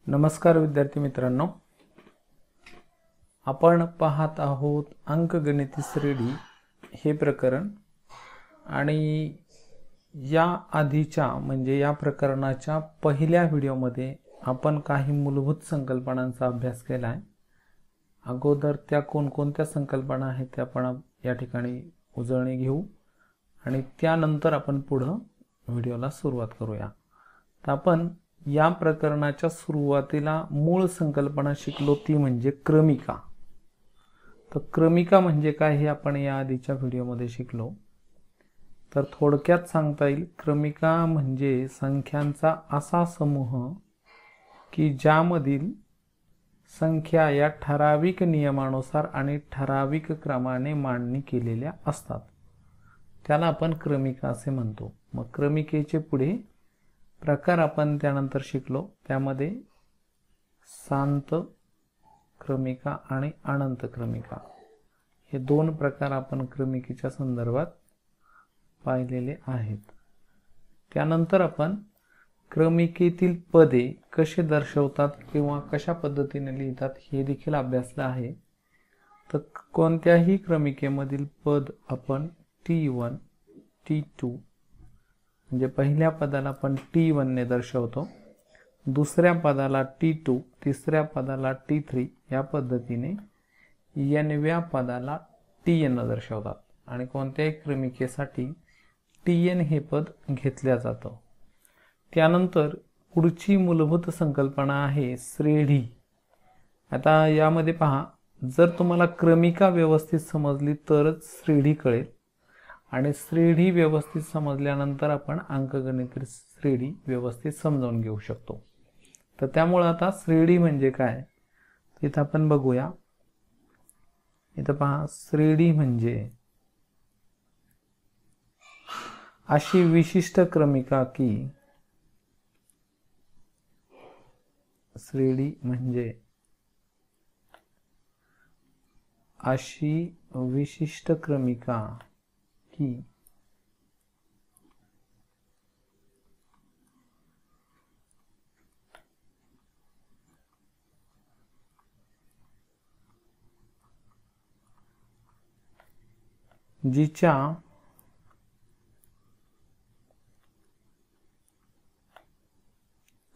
नमस्कार विद्यार्थी मित्रांनो, आपण पाहत आहोत अंकगणिती श्रेणी हे प्रकरण आणि या आधीच्या म्हणजे या प्रकरणाच्या पहिल्या व्हिडिओमध्ये आपण काही मूलभूत संकल्पनांचा अभ्यास केला आहे। अगोदर त्या कोणकोणत्या संकल्पना आहेत त्या आपण या ठिकाणी उजळणी घेऊ आणि त्यानंतर आपण पुढे व्हिडिओला सुरुवात करूया। तर आपण या प्रकरणाच्या सुरुवातीला मूळ संकल्पना शिकलो ती म्हणजे क्रमिका। तर क्रमिका म्हणजे काय हे आपण या आधीच्या व्हिडिओमध्ये शिकलो। तर थोडक्यात सांगता येईल क्रमिका म्हणजे संख्यांचा असा समूह की ज्यामधील संख्या या ठराविक नियमानुसार आणि ठराविक क्रमाने मांडणी केलेल्या असतात, त्याला आपण क्रमिका असे म्हणतो। मग क्रमिकेचे पुढे प्रकार आपण त्यानंतर शिकलो, त्यामध्ये शांत क्रमिका आणि अनंत क्रमिका हे दोन प्रकार आपण क्रमिकेच्या संदर्भात पाहिलेले आहेत। त्यानंतर आपण क्रमिकेतील पदे कसे दर्शवतात किंवा कशा पद्धतीने लिहितात हे देखील अभ्यासले आहे। तर कोणत्याही क्रमिकेमधील पद आपण T1 T2 म्हणजे पहिल्या पदाला आपण T1 ने दर्शवतो, दुसऱ्या पदाला T2, तिसऱ्या पदाला T3 या पद्धतीने n व्या पदाला Tn दर्शवतात आणि कोणत्याही क्रमिकेसाठी Tn हे पद घेतल्या जातं। त्यानंतर पुढची मूलभूत संकल्पना आहे श्रेणी। आता यामध्ये पहा, जर तुम्हाला क्रमिका व्यवस्थित समजली तरच श्रेणी कळेल आणि श्रेणी व्यवस्थित समजल्यानंतर आपण अंकगणित श्रेणी व्यवस्थित समजावून घेऊ शकतो। तर त्यामुळे आता श्रेणी म्हणजे काय इथं आपण बघूया। इथं पहा, श्रेणी म्हणजे अशी विशिष्ट क्रमिका की श्रेणी म्हणजे अशी विशिष्ट क्रमिका की जिच्या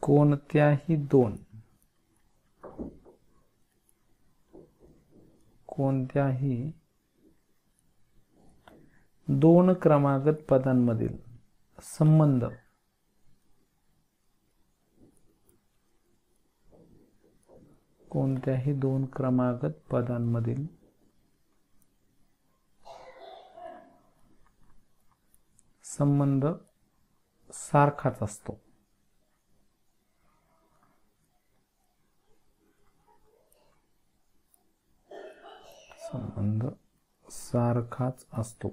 कोणत्याही दोन क्रमागत पदांमधील संबंध सारखाच असतो।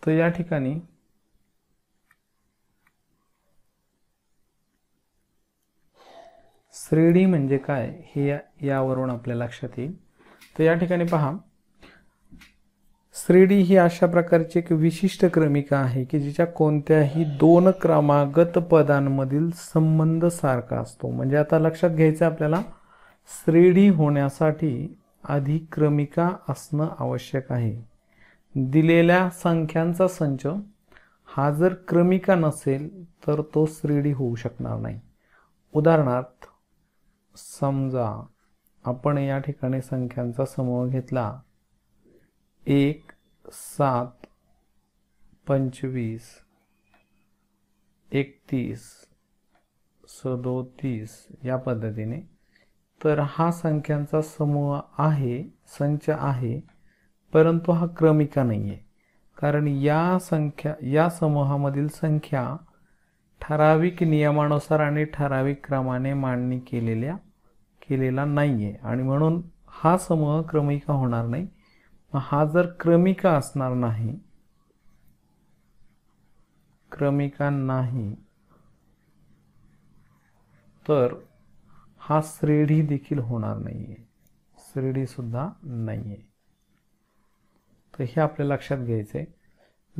तर या ठिकाणी श्रेणी म्हणजे काय हे यावरून आपल्या लक्षात येईल। तर या ठिकाणी पहा, श्रेणी ही अशा प्रकारची एक विशिष्ट क्रमिका आहे की जिच्या कोणत्याही दोन क्रमागत पदांमधील संबंध सारखा असतो। म्हणजे आता लक्षात घ्यायचं आपल्याला, श्रेणी होण्यासाठी आधी क्रमिका असणं आवश्यक आहे। दिलेल्या संख्यांचा संच हा जर क्रमिका नसेल तर तो श्रेणी होऊ शकणार नाही। उदाहरणार्थ समजा आपण या ठिकाणी संख्यांचा समूह घेतला 1, 7, 25, 31, 37 या पद्धतीने, तर हा संख्यांचा समूह आहे, संच आहे, परंतु हा क्रमिका नाहीये, कारण या समूहामधील संख्या ठराविक नियमानुसार आणि ठराविक क्रमाने मांडणी केलेला नाहीये आणि म्हणून हा समूह क्रमिका होणार नाही। हा जर क्रमिका असणार नाही, तर हा श्रेणी देखील होणार नाहीये, श्रेणी सुद्धा नाहीये। तर हे आपल्या लक्षात घ्यायचंय।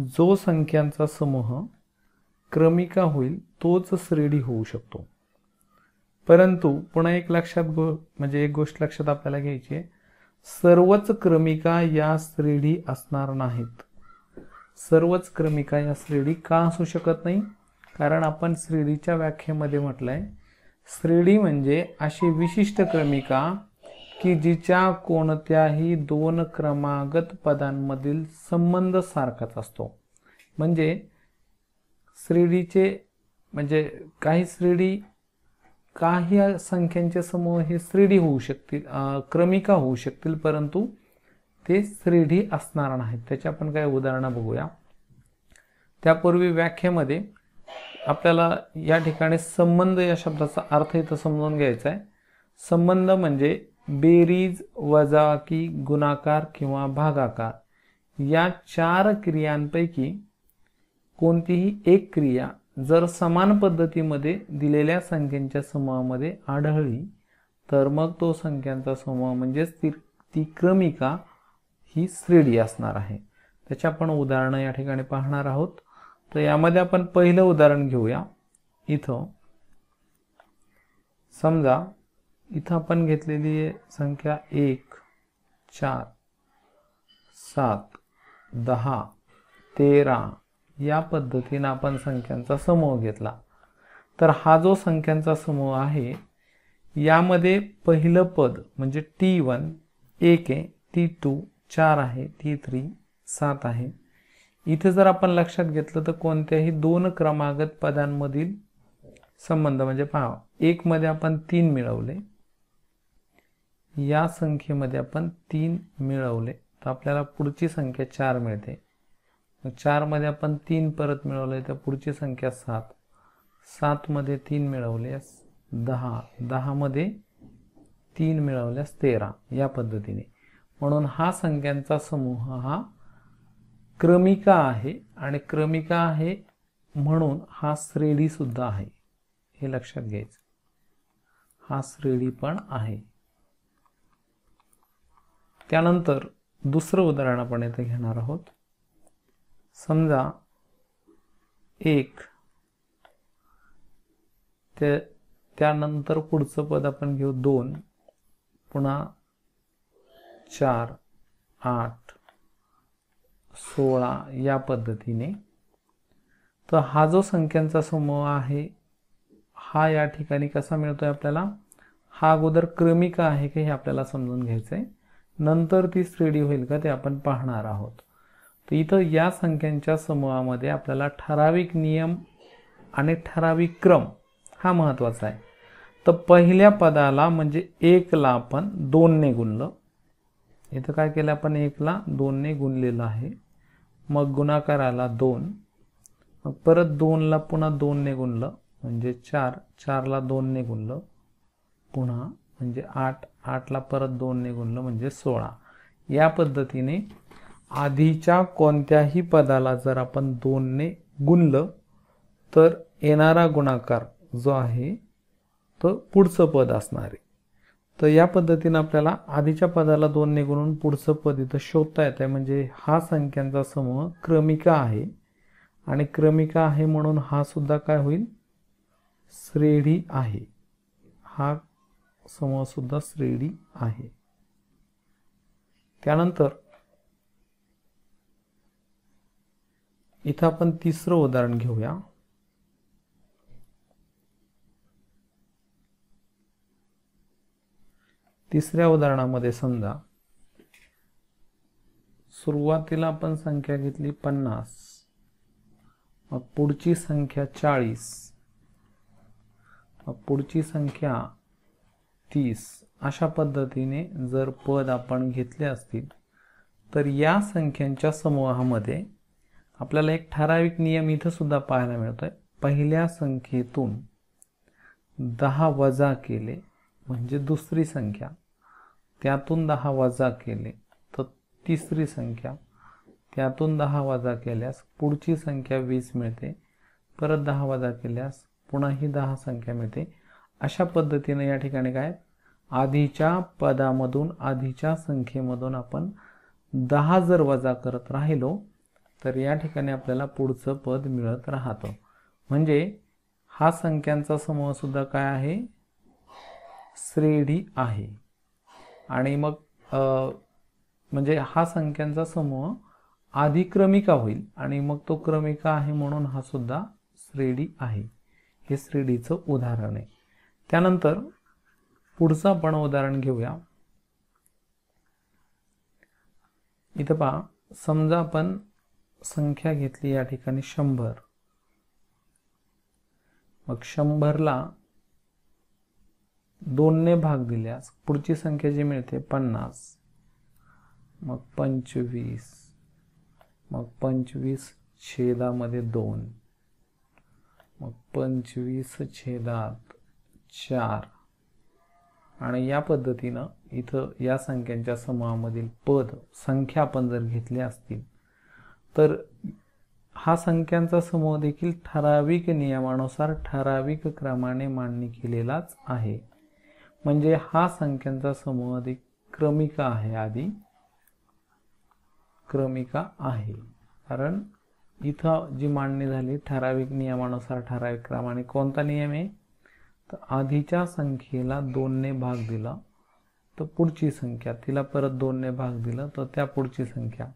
जो संख्यांचा समूह क्रमिका होईल तोच श्रेणी होऊ शकतो। परंतु पुन्हा एक एक गोष्ट लक्षात आपल्याला घ्यायची आहे, सर्वच क्रमिका या श्रेणी असणार नाहीत। सर्वच क्रमिका या श्रेणी का असू शकत नाही? कारण आपण श्रेणीच्या व्याख्येमध्ये म्हटलंय, श्रेणी म्हणजे अशी विशिष्ट क्रमिका की जिच्या कोणत्याही दोन क्रमागत पदांमधील संबंध सारखाच असतो। म्हणजे श्रेणीचे म्हणजे काही श्रेणी, काही संख्यांचे समूह हे श्रेणी होऊ शकतील, क्रमिका होऊ शकतील, परंतु ते श्रेणी असणार नाहीत। त्याचे आपण काही उदाहरणं बघूया। त्यापूर्वी व्याख्येमध्ये आपल्याला या ठिकाणी संबंध या शब्दाचा अर्थ इथं समजून घ्यायचा आहे। संबंध म्हणजे बेरीज, वजाबाकी, गुणाकार किंवा भागाकार या चार क्रियांपैकी कोणतीही एक क्रिया जर समान पद्धतीमध्ये दिलेल्या संख्यांच्या समूहामध्ये आढळली तर मग तो संख्यांचा समूह म्हणजेच ती क्रमिका ही श्रेणी असणार आहे। त्याचे आपण उदाहरणं या ठिकाणी पाहणार आहोत। तर यामध्ये आपण पहिलं उदाहरण घेऊया। इथं समजा इथं आपण घेतलेली आहे संख्या 1, 4, 7, 10, 13 या पद्धतीने आपण संख्यांचा समूह घेतला। तर हा जो संख्यांचा समूह आहे यामध्ये पहिलं पद म्हणजे T1 1 आहे, T2 4 आहे, T3 7 आहे। इथे जर आपण लक्षात घेतलं तर कोणत्याही दोन क्रमागत पदांमधील संबंध म्हणजे पहा, 1 मध्ये आपण 3 मिळवले, या संख्येमध्ये आपण 3 मिळवले तर आपल्याला पुढची संख्या 4 मिळते। 4 मध्ये आपण 3 परत मिळवले तर पुढची संख्या 7, 7 मध्ये 3 मिळवल्यास 10, 10 मध्ये 3 मिळवल्यास 13 या पद्धतीने। म्हणून हा संख्यांचा समूह हा क्रमिका आहे आणि क्रमिका आहे म्हणून हा श्रेणी सुद्धा आहे, हे लक्षात घ्यायचं। हा श्रेणी पण आहे। त्यानंतर दुसरं उदाहरण आपण इथे घेणार आहोत। समजा 1 त्यानंतर पुढचं पद आपण घेऊ 2, पुन्हा 4, 8, 16 या पद्धतीने। तर हा जो संख्यांचा समूह आहे हा या ठिकाणी कसा मिळतोय आपल्याला, हा अगोदर क्रमिका आहे की हे आपल्याला समजून घ्यायचंय, नंतर ती श्रेणी होईल का ते आपण पाहणार आहोत। तर इथं या संख्यांच्या समूहामध्ये आपल्याला ठराविक नियम आणि ठराविक क्रम हा महत्त्वाचा आहे। तर पहिल्या पदाला म्हणजे 1 ला आपण 2 ने गुणलं, इथं काय केलं आपण 1 ला 2 ने गुणलेलं आहे, मग गुणाकार आला 2, मग परत 2 ला पुन्हा 2 ने गुणलं म्हणजे 4, 4 ला 2 ने गुणलं पुन्हा म्हणजे 8, 8 ला परत 2 ने गुणलं म्हणजे 16। या पद्धतीने आधीच्या कोणत्याही पदाला जर आपण 2 ने गुणलं तर येणारा गुणाकार जो आहे तो पुढचं पद असणार आहे। तर या पद्धतीने आपल्याला आधीच्या पदाला 2 ने गुणून पुढचं पद इथं शोधता येतं। म्हणजे हा संख्यांचा समूह क्रमिका आहे आणि क्रमिका आहे म्हणून हा सुद्धा काय होईल, श्रेणी आहे। हा समूह सुद्धा श्रेणी आहे। त्यानंतर इथं आपण तिसरं उदाहरण घेऊया। तिसऱ्या उदाहरणामध्ये समजा सुरुवातीला आपण संख्या घेतली 50, मग पुढची संख्या 40, मग पुढची संख्या 30 अशा पद्धतीने जर पद आपण घेतले असतील तर या संख्यांच्या समूहामध्ये आपल्याला एक ठराविक नियम इथं सुद्धा पाहायला मिळतोय। पहिल्या संख्येतून 10 वजा केले म्हणजे दुसरी संख्या, त्यातून 10 वजा केले तर तिसरी संख्या, त्यातून 10 वजा केल्यास पुढची संख्या 20 मिळते, परत 10 वजा केल्यास पुन्हा ही 10 संख्या मिळते। अशा पद्धतीने या ठिकाणी काय, आधीच्या पदामधून आधीच्या संख्येमधून आपण 10 जर वजा करत राहिलो तर या ठिकाणी आपल्याला पुढचं पद मिळत राहतं. म्हणजे हा संख्यांचा समूह सुद्धा काय आहे, श्रेणी आहे. आणि मग म्हणजे हा संख्यांचा समूह आधी क्रमिका होईल आणि मग तो क्रमिका आहे म्हणून हा सुद्धा श्रेणी आहे. हे श्रेणीचं उदाहरण आहे. त्यानंतर पुढचं आपण उदाहरण घेऊया. इथं पहा, समजा आपण संख्या घेतली या ठिकाणी 100. मग 100ला 2ने भाग दिल्यास पुढची संख्या जी मिळते 50. मग 25. मग 25 छेदामध्ये 2. मग 25/4. आणि या पद्धतीनं इथं या संख्यांच्या समूहामधील पद संख्या आपण जर घेतल्या असतील तर हा संख्यांचा समूह देखील ठराविक नियमानुसार ठराविक क्रमाने मांडणी केलेलाच आहे. म्हणजे हा संख्यांचा समूह अधिक क्रमिका आहे, आधी क्रमिका आहे. कारण इथं जी मांडणी झाली ठराविक नियमानुसार ठराविक क्रमाने, कोणता नियम आहे, तर आधीच्या संख्येला 2ने भाग दिला तर पुढची संख्या, तिला परत 2ने भाग दिला तर त्या पुढची संख्या.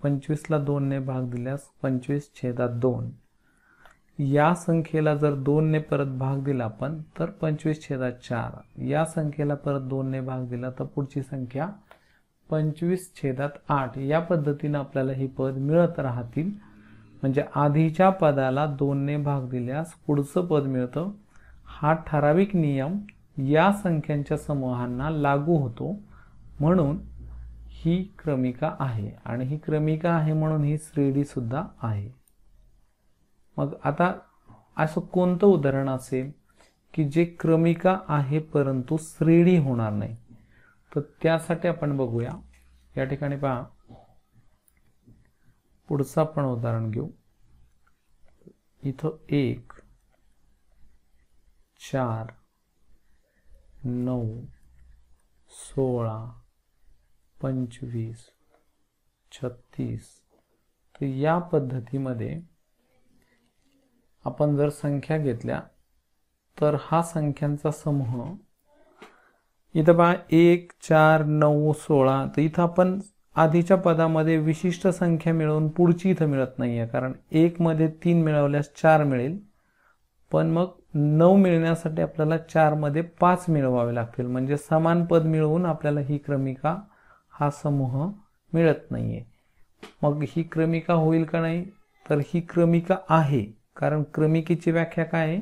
25ला 2ने भाग दिल्यास 25/2. या संख्येला जर 2ने परत भाग दिला आपण तर 25/4. या संख्येला परत 2ने भाग दिला तर पुढची संख्या 25/8. या पद्धतीने आपल्याला ही पद मिळत राहतील. म्हणजे आधीच्या पदाला 2ने भाग दिल्यास पुढचं पद मिळतं. हा ठराविक नियम या संख्यांच्या समूहांना लागू होतो म्हणून ही क्रमिका आहे. आणि ही क्रमिका आहे म्हणून ही श्रेणी सुद्धा आहे. मग आता असं कोणतं उदाहरण असेल की जे क्रमिका आहे परंतु श्रेणी होणार नाही, तर त्यासाठी आपण बघूया. या ठिकाणी पहा, पुढचं आपण उदाहरण घेऊ. इथं 1, 4, 9, 16, 25, 36. तर या पद्धतीमध्ये आपण जर संख्या घेतल्या तर हा संख्यांचा समूह इथं पहा 1, 4, 9, 16. तर इथं आपण आधीच्या पदामध्ये विशिष्ट संख्या मिळवून पुढची इथं मिळत नाहीये, कारण 1 मध्ये 3 मिळवल्यास 4 मिळेल. पण मग 9 मिळण्यासाठी आपल्याला 4 मध्ये 5 मिळवावे लागतील. म्हणजे समान पद मिळवून आपल्याला ही क्रमिका, हा समूह मिळत नाहीये. मग ही क्रमिका होईल का नाही, तर ही क्रमिका आहे. कारण क्रमिकेची व्याख्या काय आहे,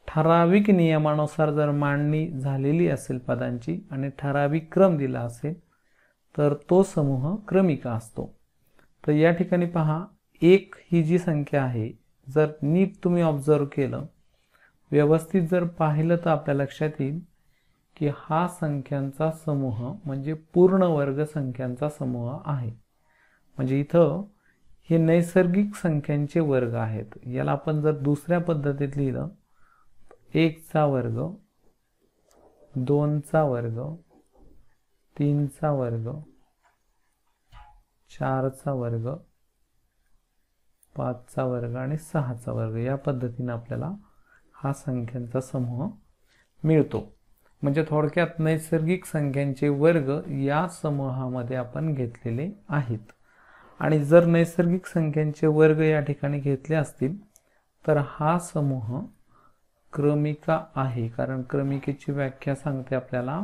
ठराविक नियमानुसार जर मांडणी झालेली असेल पदांची आणि ठराविक क्रम दिला असेल तर तो समूह क्रमिका असतो. तर या ठिकाणी पहा, 1 ही जी संख्या आहे, जर नीट तुम्ही ऑब्झर्व केलं, व्यवस्थित जर पाहिलं तर आपल्या लक्षात येईल की हा संख्यांचा समूह म्हणजे पूर्ण वर्ग संख्यांचा समूह आहे. म्हणजे इथं हे नैसर्गिक संख्यांचे वर्ग आहेत. याला आपण जर दुसऱ्या पद्धतीत लिहिलं, 1 चा वर्ग, 2 चा वर्ग, 3 चा वर्ग, 4 चा वर्ग, 5 चा वर्ग आणि 6 चा वर्ग, या पद्धतीने आपल्याला हा संख्यांचा समूह मिळतो. म्हणजे थोडक्यात नैसर्गिक संख्यांचे वर्ग या समूहामध्ये आपण घेतलेले आहेत. आणि जर नैसर्गिक संख्यांचे वर्ग या ठिकाणी घेतले असतील तर हा समूह क्रमिका आहे. कारण क्रमिकेची व्याख्या सांगते आपल्याला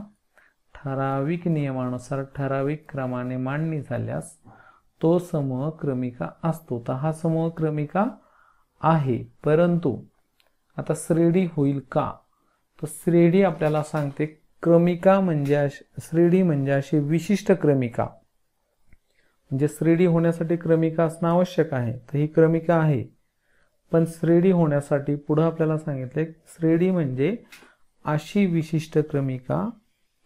ठराविक नियमानुसार ठराविक क्रमाने मांडणी झाल्यास तो समूह क्रमिका असतो. तर हा समूह क्रमिका आहे. परंतु आता श्रेणी होईल का, तर श्रेणी आपल्याला सांगते क्रमिका म्हणजे श्रेणी म्हणजे अशी विशिष्ट क्रमिका. म्हणजे श्रेणी होण्यासाठी क्रमिका असणं आवश्यक आहे. तर ही क्रमिका आहे. पण श्रेणी होण्यासाठी पुढे आपल्याला सांगितले श्रेणी म्हणजे अशी विशिष्ट क्रमिका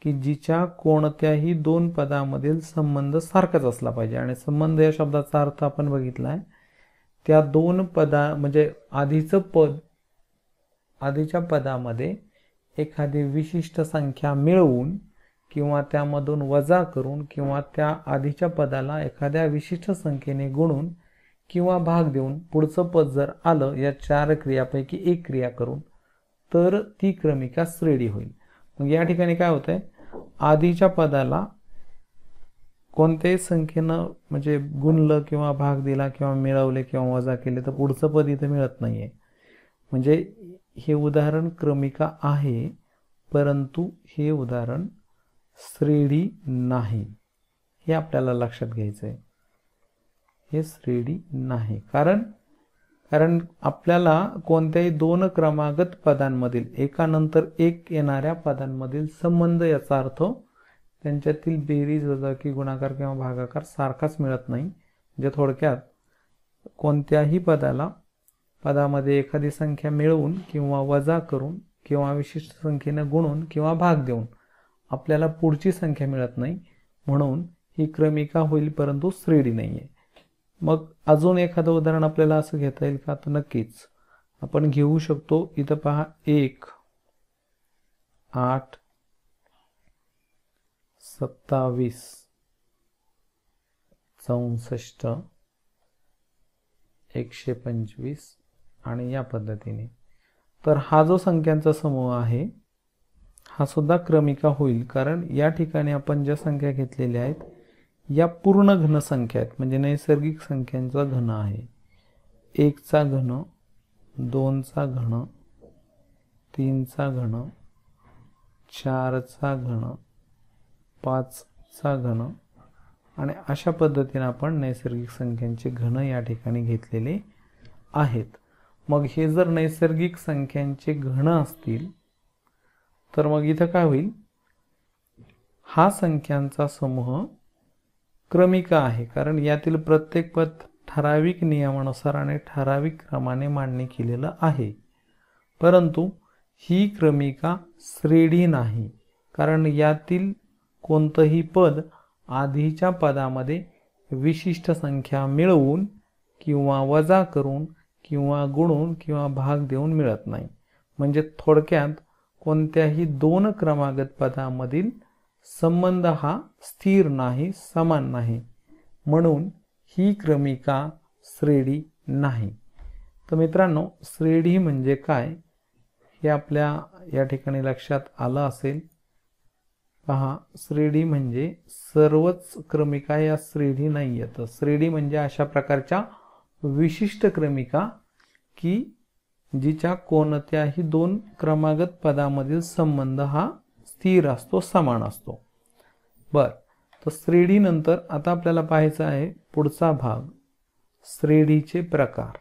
की जिच्या कोणत्याही 2 पदामधील संबंध सारखाच असला पाहिजे. आणि संबंध या शब्दाचा अर्थ आपण बघितलाय, त्या 2 पदा म्हणजे आधीचं पद, आधीच्या पदामध्ये एखादी विशिष्ट संख्या मिळवून किंवा त्यामधून वजा करून किंवा त्या आधीच्या पदाला एखाद्या विशिष्ट संख्येने गुणून किंवा भाग देऊन पुढचं पद जर आलं या 4 क्रियापैकी एक क्रिया करून तर ती क्रमिका श्रेणी होईल. मग या ठिकाणी काय होतंय, आधीच्या पदाला कोणत्याही संख्येनं म्हणजे गुणलं किंवा भाग दिला किंवा मिळवले किंवा वजा केले तर पुढचं पद इथे मिळत नाहीये. म्हणजे हे उदाहरण क्रमिका आहे परंतु हे उदाहरण श्रेणी नाही, हे आपल्याला लक्षात घ्यायचं आहे. हे श्रेणी नाही कारण आपल्याला कोणत्याही दोन क्रमागत पदांमधील एकानंतर एक येणाऱ्या पदांमधील संबंध याचा अर्थ त्यांच्यातील बेरीज वजाबाकी गुणाकार किंवा भागाकार सारखाच मिळत नाही. म्हणजे थोडक्यात कोणत्याही पदामध्ये एखादी संख्या मिळवून किंवा वजा करून किंवा विशिष्ट संख्येने गुणून किंवा भाग देऊन आपल्याला पुढची संख्या मिळत नाही, म्हणून ही क्रमिका होईल परंतु श्रेणी नाहीये. मग अजून एखादं उदाहरण आपल्याला असं घेता येईल का? तर नक्कीच आपण घेऊ शकतो. इथं पहा 1 8 27 64 125 आणि या पद्धतीने. तर हा जो संख्यांचा समूह आहे हा सुद्धा क्रमिका होईल, कारण या ठिकाणी आपण ज्या संख्या घेतलेल्या आहेत या पूर्ण घन संख्या आहेत, म्हणजे नैसर्गिक संख्यांचा घन आहे. 1 चा घन, 2 चा घन, 3 चा घन, 4 चा घन, 5 चा घन आणि अशा पद्धतीने आपण नैसर्गिक संख्यांचे घन या ठिकाणी घेतलेले आहेत. मग हे जर नैसर्गिक संख्यांचे घन असतील तर मग इथं काय होईल, हा संख्यांचा समूह क्रमिका आहे, कारण यातील प्रत्येक पद ठराविक नियमानुसार आणि ठराविक क्रमाने मांडणी केलेलं आहे. परंतु ही क्रमिका श्रेणी नाही, कारण यातील कोणतंही पद आधीच्या पदामध्ये विशिष्ट संख्या मिळवून किंवा वजा करून किंवा गुणून किंवा भाग देऊन मिळत नाही. म्हणजे थोडक्यात कोणत्याही दोन क्रमागत पदामधील संबंध हा स्थिर नाही, समान नाही, म्हणून ही क्रमिका श्रेणी नाही. तर मित्रांनो, श्रेणी म्हणजे काय हे आपल्या या ठिकाणी लक्षात आलं असेल. पहा, श्रेणी म्हणजे सर्वच क्रमिका या श्रेणी नाही आहेत. श्रेणी म्हणजे अशा प्रकारच्या विशिष्ट क्रमिका की जिच्या कोणत्याही दोन क्रमागत पदामधील संबंध हा स्थिर असतो, समान असतो. तर श्रेणी नंतर आता आपल्याला पाहायचा आहे पुढचा भाग, श्रेणीचे प्रकार.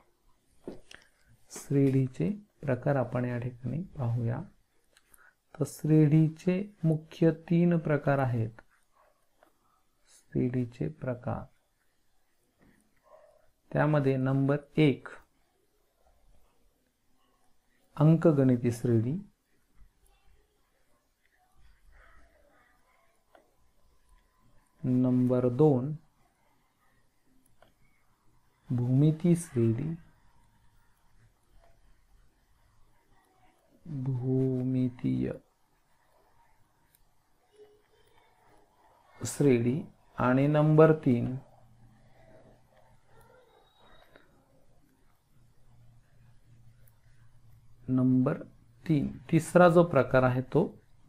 श्रेणीचे प्रकार आपण या ठिकाणी पाहूया. तर श्रेणीचे मुख्य 3 प्रकार आहेत. श्रेणीचे प्रकार, त्यामध्ये नंबर 1 अंकगणिती श्रेणी, नंबर 2 भूमिती श्रेणी, भूमितीय श्रेणी आणि नंबर 3 तिसरा जो प्रकार आहे तो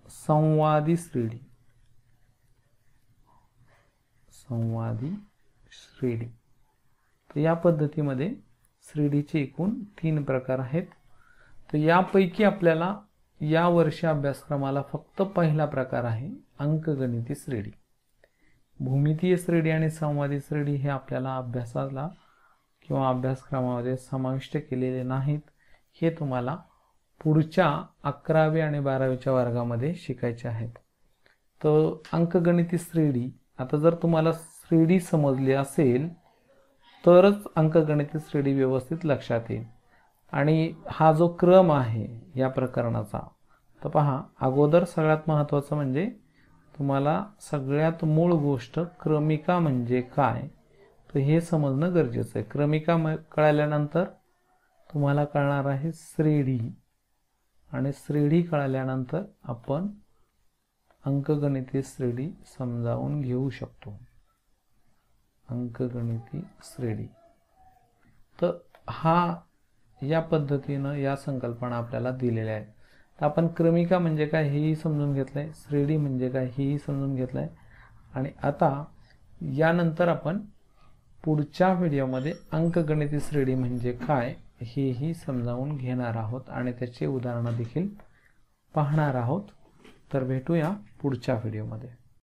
संवादी श्रेणी. संवादी श्रेणी. तर या पद्धतीमध्ये श्रेणीचे एकूण 3 प्रकार आहेत. तर यापैकी आपल्याला या वर्षी अभ्यासक्रमाला फक्त पहिला प्रकार आहे अंकगणिती श्रेणी. भूमितीय श्रेणी आणि संवादी श्रेणी हे आपल्याला अभ्यासाला किंवा अभ्यासक्रमामध्ये समाविष्ट केलेले नाहीत. हे तुम्हाला पुढच्या 11वी आणि 12वीच्या वर्गामध्ये शिकायचे आहेत. तर अंकगणिती श्रेणी, आता जर तुम्हाला श्रेणी समजली असेल तरच अंकगणिती श्रेणी व्यवस्थित लक्षात येईल. आणि हा जो क्रम आहे या प्रकरणाचा, तर पहा, अगोदर सगळ्यात महत्त्वाचं म्हणजे तुम्हाला सगळ्यात मूळ गोष्ट क्रमिका म्हणजे काय तर हे समजणं गरजेचं आहे. क्रमिका कळाल्यानंतर तुम्हाला कळणार आहे श्रेणी, आणि श्रेणी कळाल्यानंतर आपण अंकगणिती श्रेणी समजावून घेऊ शकतो. अंकगणिती श्रेणी तर या पद्धतीनं या संकल्पना आपल्याला दिलेल्या आहेत. तर आपण क्रमिका म्हणजे काय हेही समजून घेतलंय, श्रेणी म्हणजे काय हेही समजून घेतलंय. आणि आता यानंतर आपण पुढच्या व्हिडिओमध्ये अंकगणिती श्रेणी म्हणजे काय हेही समजावून घेणार आहोत आणि त्याची उदाहरणं देखील पाहणार आहोत. तर भेटूया पुढच्या व्हिडिओमध्ये.